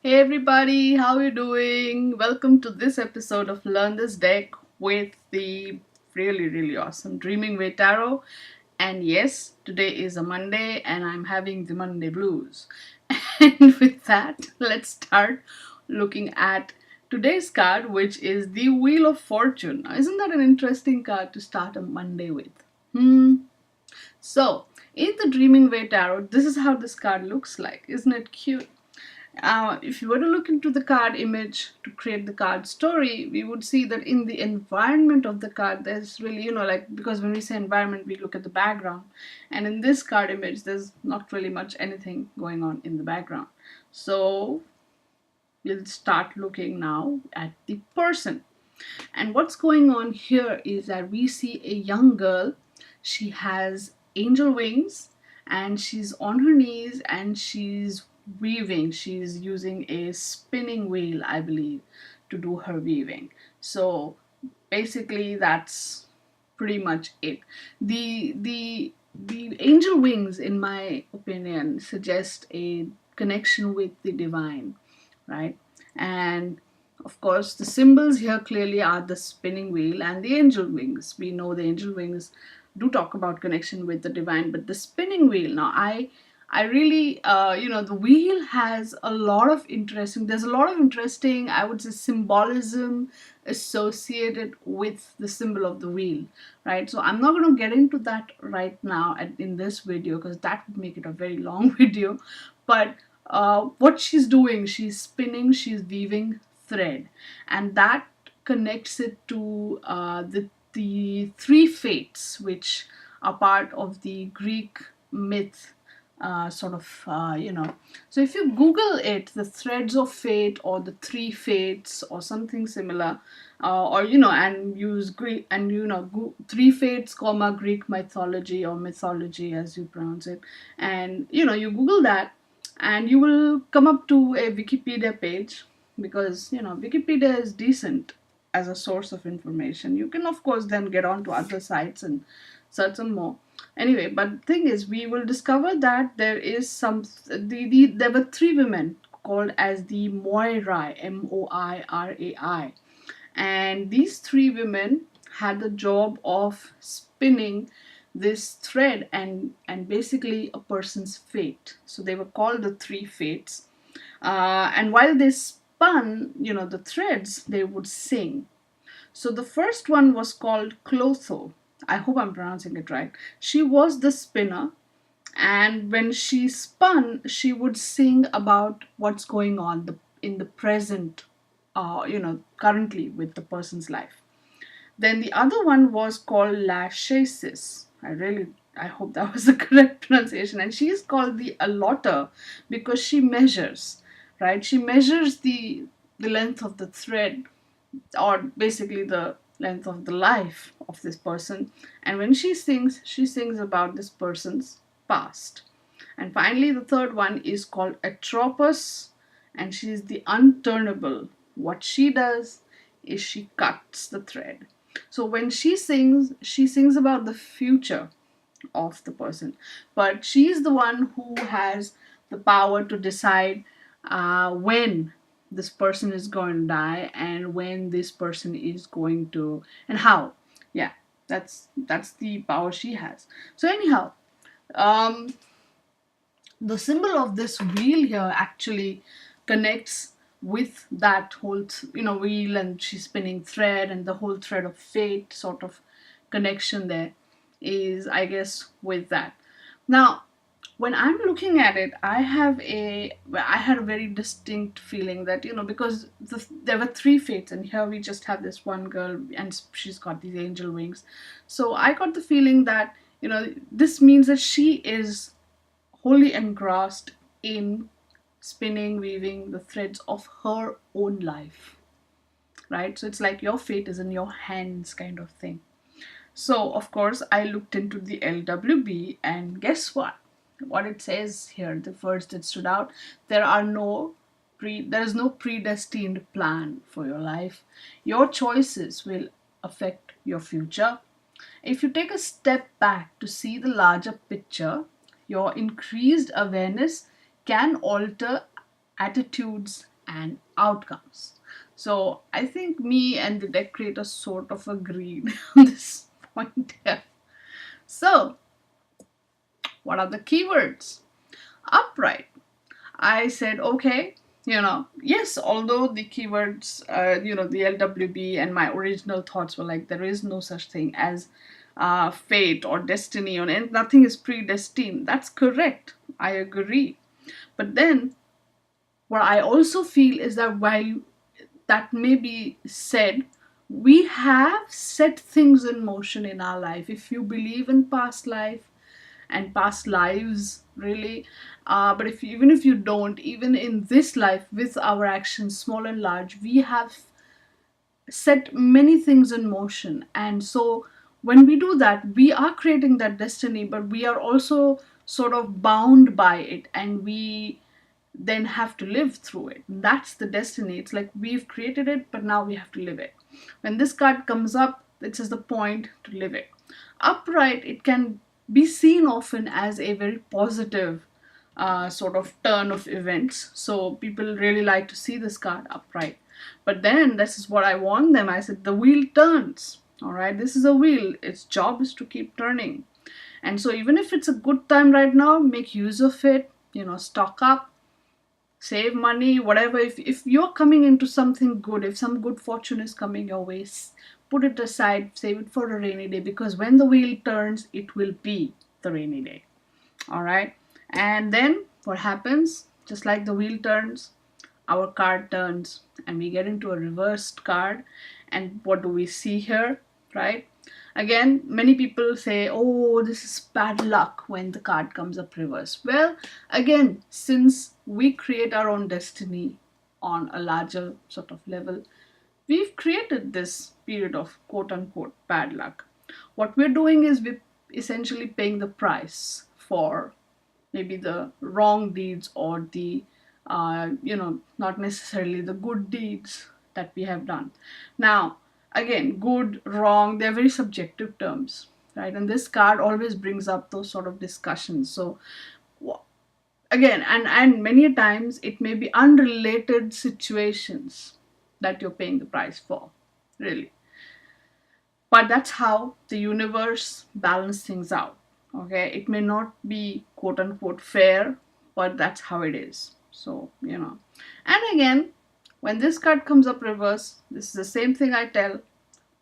Hey everybody, how are you doing? Welcome to this episode of Learn This Deck with the really awesome Dreaming Way Tarot. And yes, today is a Monday and I'm having the Monday blues. And with that, let's start looking at today's card, which is the Wheel of Fortune. Now, isn't that an interesting card to start a Monday with? So, in the Dreaming Way Tarot, this is how this card looks like. Isn't it cute? If you were to look into the card image to create the card story, we would see that in the environment of the card, there's really, like, because when we say environment, we look at the background. And in this card image, there's not really much anything going on in the background. So we'll start looking now at the person. And what's going on here is that we see a young girl. She has angel wings and she's on her knees and she's weaving. She's using a spinning wheel, I believe, to do her weaving. So basically that's pretty much it. The angel wings, in my opinion, suggest a connection with the divine, right? And of course, the symbols here clearly are the spinning wheel and the angel wings. We know the angel wings do talk about connection with the divine, but the spinning wheel, now I really, the wheel has a lot of interesting, there's a lot of interesting, I would say, symbolism associated with the symbol of the wheel, right? So I'm not going to get into that right now in this video because that would make it a very long video. But what she's doing, she's spinning, she's weaving thread, and that connects it to the three fates, which are part of the Greek myth, so if you Google it, the threads of fate or the three fates or something similar, and use Greek and three fates, comma, Greek mythology or mythology as you pronounce it, and you Google that, and you will come up to a Wikipedia page, because Wikipedia is decent as a source of information. You can of course then get on to other sites and search some more. Anyway, but the thing is, we will discover that there is there were three women called as the Moirai, Moirai, and these three women had the job of spinning this thread and basically a person's fate. So they were called the three fates, and while they spun the threads, they would sing. So the first one was called Clotho. I hope I'm pronouncing it right. She was the spinner, and when she spun, she would sing about what's going on in the present, currently with the person's life. Then the other one was called Lachesis. I hope that was the correct pronunciation. And she is called the allotter because she measures, right? She measures the length of the thread, or basically the length of the life of this person. And when she sings about this person's past. And finally, the third one is called Atropos, and she is the unturnable. What she does is she cuts the thread. So when she sings about the future of the person, but she is the one who has the power to decide when this person is going to die and when this person is going to, and how. Yeah, that's the power she has. So anyhow, um, the symbol of this wheel here actually connects with that whole wheel, and she's spinning thread, and the whole thread of fate sort of connection there is, I guess, with that. Now when I'm looking at it, I had a very distinct feeling that, because there were three fates, and here we just have this one girl, and she's got these angel wings. So I got the feeling that, this means that she is wholly engrossed in spinning, weaving the threads of her own life, right? So it's like your fate is in your hands, kind of thing. So of course I looked into the LWB, and guess what? What it says here, the first that stood out, there is no predestined plan for your life. Your choices will affect your future. If you take a step back to see the larger picture, your increased awareness can alter attitudes, and outcomes. So I think me and the deck creator sort of agreed on this point here. So, what are the keywords? Upright. I said, okay, yes, although the keywords, the LWB and my original thoughts were like, there is no such thing as fate or destiny, and nothing is predestined. That's correct. I agree. But then, what I also feel is that while that may be said, we have set things in motion in our life. If you believe in past life and past lives, really, but even if you don't, even in this life, with our actions, small and large, we have set many things in motion. And so when we do that, we are creating that destiny, but we are also sort of bound by it, and we then have to live through it. That's the destiny. It's like we've created it, but now we have to live it. When this card comes up, this is the point to live it. Upright, it can be seen often as a very positive sort of turn of events. So people really like to see this card upright. But then this is what I warned them. I said the wheel turns. All right, this is a wheel. Its job is to keep turning. And so even if it's a good time right now, make use of it. Stock up, save money, whatever. If you're coming into something good, if some good fortune is coming your way, put it aside, save it for a rainy day, because when the wheel turns, it will be the rainy day. All right. And then what happens? Just like the wheel turns, our card turns, and we get into a reversed card. And what do we see here? Right? Again, many people say, oh, this is bad luck when the card comes up reverse. Well, again, since we create our own destiny on a larger sort of level, we've created this period of quote unquote bad luck. What we're doing is we're essentially paying the price for maybe the wrong deeds, or the not necessarily the good deeds that we have done. Now, again, good, wrong, they're very subjective terms, right? And this card always brings up those sort of discussions. So again, and many times it may be unrelated situations that you're paying the price for, really. But that's how the universe balances things out. Okay, it may not be quote unquote fair, but that's how it is. So, and again, when this card comes up reverse, this is the same thing I tell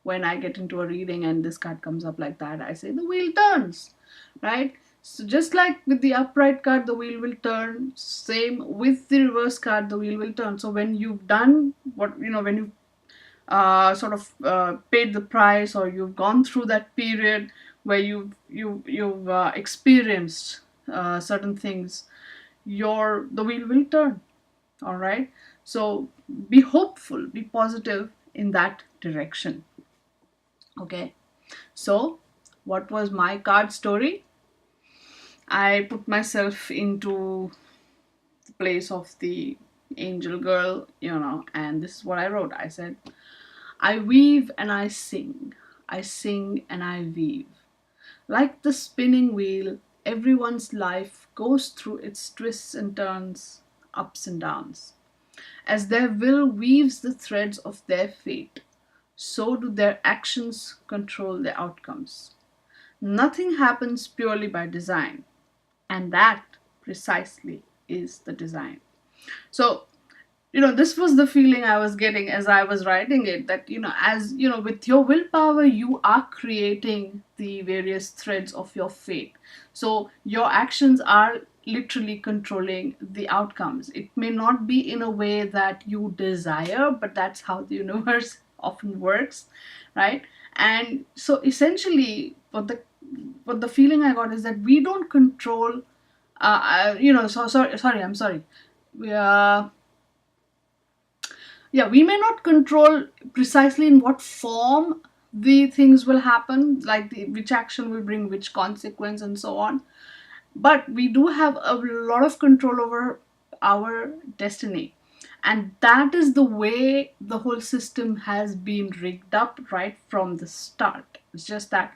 when I get into a reading and this card comes up like that. I say the wheel turns, right? So just like with the upright card, the wheel will turn. Same with the reverse card, the wheel will turn. So when you've done what, when you sort of paid the price, or you've gone through that period where you've experienced certain things, the wheel will turn. All right. So be hopeful, be positive in that direction. Okay. So what was my card story? I put myself into the place of the angel girl, and this is what I wrote. I said, I weave and I sing and I weave. Like the spinning wheel, everyone's life goes through its twists and turns, ups and downs. As their will weaves the threads of their fate, so do their actions control their outcomes. Nothing happens purely by design, and that precisely is the design. So, this was the feeling I was getting as I was writing it, that, as, with your willpower, you are creating the various threads of your fate. So your actions are literally controlling the outcomes. It may not be in a way that you desire, but that's how the universe often works, right? And so essentially, what the feeling I got is that we don't control, I'm sorry. We yeah, we may not control precisely in what form the things will happen, like which action will bring which consequence and so on, but we do have a lot of control over our destiny. And that is the way the whole system has been rigged up right from the start. It's just that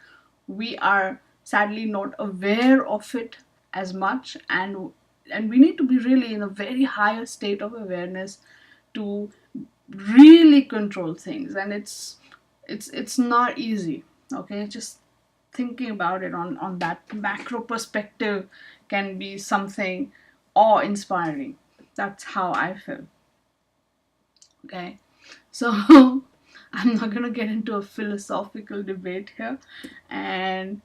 we are sadly not aware of it as much, and and we need to be really in a very higher state of awareness to really control things. And it's not easy. Okay, just thinking about it on that macro perspective can be something awe inspiring. That's how I feel. Okay, so I'm not gonna get into a philosophical debate here. And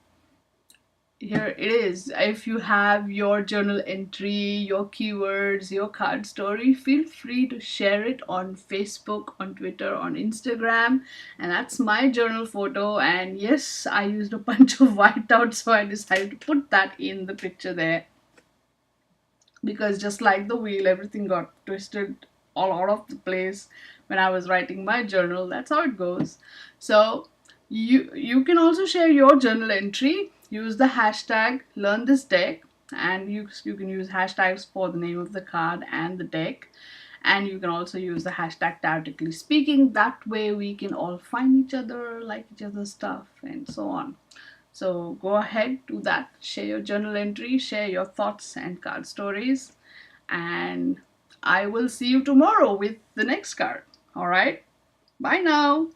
here it is. If you have your journal entry, your keywords, your card story, feel free to share it on Facebook, on Twitter, on Instagram. And that's my journal photo. And yes, I used a bunch of whiteout, so I decided to put that in the picture there, because just like the wheel, everything got twisted all out of the place when I was writing my journal. That's how it goes. So you can also share your journal entry. Use the hashtag learn this deck, and you can use hashtags for the name of the card and the deck. And you can also use the hashtag TaroticallySpeaking. That way we can all find each other, like each other's stuff, and so on. So go ahead, do that. Share your journal entry, share your thoughts and card stories, and I will see you tomorrow with the next card. All right? Bye now.